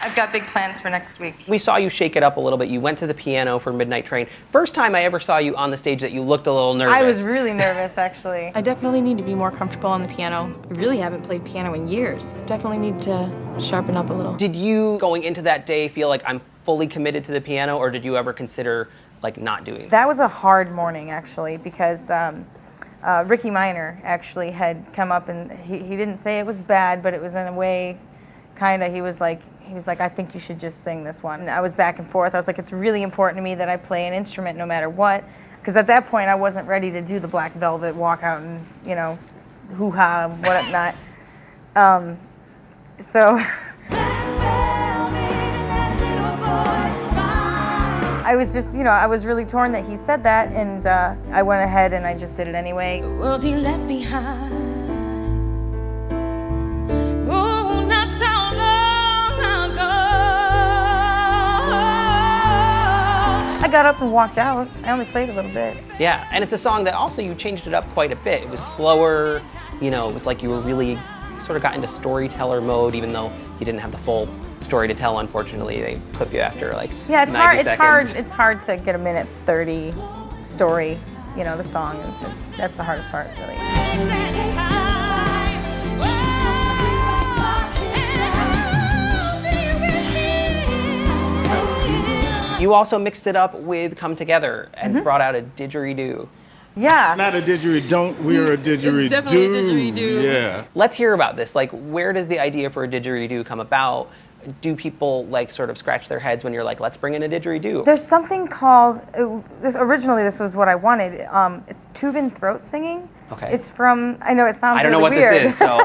I've got big plans for next week. We saw you shake it up a little bit. You went to the piano for Midnight Train. First time I ever saw you on the stage that you looked a little nervous. I was really nervous, actually. I definitely need to be more comfortable on the piano. I really haven't played piano in years. Definitely need to sharpen up a little. Did you, going into that day, feel like I'm fully committed to the piano, or did you ever consider like not doing that? That was a hard morning, actually, because Ricky Minor actually had come up, and he didn't say it was bad, but it was in a way, kind of, he was like, I think you should just sing this one. And I was back and forth. I was like, it's really important to me that I play an instrument no matter what, because at that point I wasn't ready to do the Black Velvet walk out and, you know, hoo-ha, whatnot. So I was just, you know, I was really torn that he said that, and I went ahead and I just did it anyway. The world he left behind. Oh, not so long ago. I got up and walked out. I only played a little bit. Yeah, and it's a song that also you changed it up quite a bit. It was slower, you know, it was like you were really sort of got into storyteller mode, even though you didn't have the full story to tell, unfortunately. They clip you after like 90 seconds. It's hard to get a minute 30 story, you know, the song. That's the hardest part, really. You also mixed it up with Come Together and brought out a didgeridoo. Yeah. Not a didgeridoo, we're a didgeridoo. It's definitely a didgeridoo. Yeah. Let's hear about this. Like, where does the idea for a didgeridoo come about? Do people like sort of scratch their heads when you're like, let's bring in a didgeridoo? There's something called, originally this was what I wanted. It's Tuvan throat singing. Okay. It's from, I know it sounds I don't know really what weird. this is, so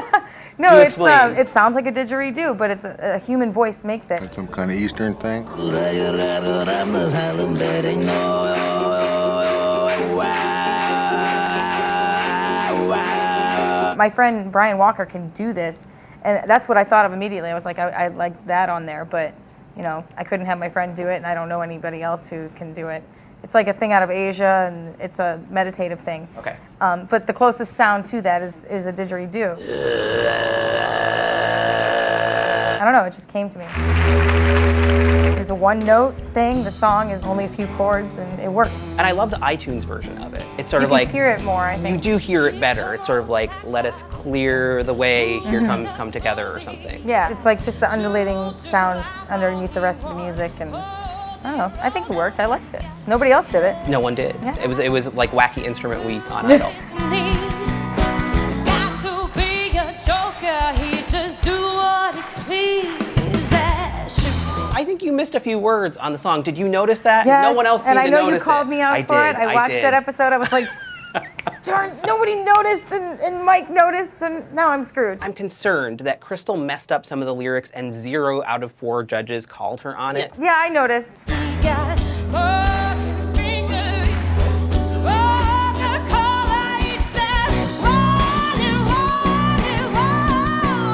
no, you it's explain. it sounds like a didgeridoo, but it's a human voice makes it. Some kind of Eastern thing. My friend Brian Walker can do this, and that's what I thought of immediately. I was like, I'd like that on there, but you know, I couldn't have my friend do it, and I don't know anybody else who can do it. It's like a thing out of Asia, and it's a meditative thing. Okay. But the closest sound to that is a didgeridoo. I don't know, it just came to me. It's a one-note thing. The song is only a few chords, and it worked. And I love the iTunes version of it. It's sort You of can like hear it more, I think. You do hear it better. It's sort of like, let us clear the way. Here comes Come Together or something. Yeah, it's like just the undulating sound underneath the rest of the music, and I don't know. I think it worked. I liked it. Nobody else did it. No one did. Yeah. It was like Wacky Instrument Week on Idol. Got to be a joker, he just do what he pleases. I think you missed a few words on the song. Did you notice that? Yes, No one else seemed and I to know notice you called it. me out for it. I watched that episode. I was like, darn, nobody noticed, and Mike noticed, and now I'm screwed. I'm concerned that Crystal messed up some of the lyrics and 0 out of 4 judges called her on it. Yeah, I noticed. Got broken fingers, broken collar, he said, running,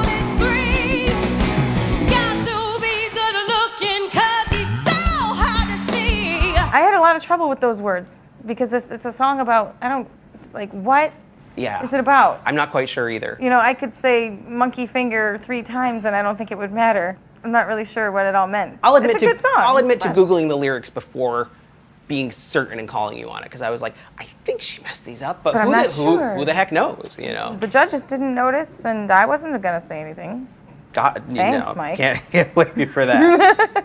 is free. Got to be good looking, 'cause he's so hard to see. I had a lot of trouble with those words because it's a song about, it's like, what Yeah. is it about? I'm not quite sure either. You know, I could say monkey finger 3 times and I don't think it would matter. I'm not really sure what it all meant. I'll admit it's a good song. I'll admit It's to fun. Googling the lyrics before being certain and calling you on it, because I was like, I think she messed these up, but, But I'm who, not the, sure. who the heck knows, you know? The judges didn't notice, and I wasn't gonna say anything. God, you Thanks, know, Mike. Can't blame you for that.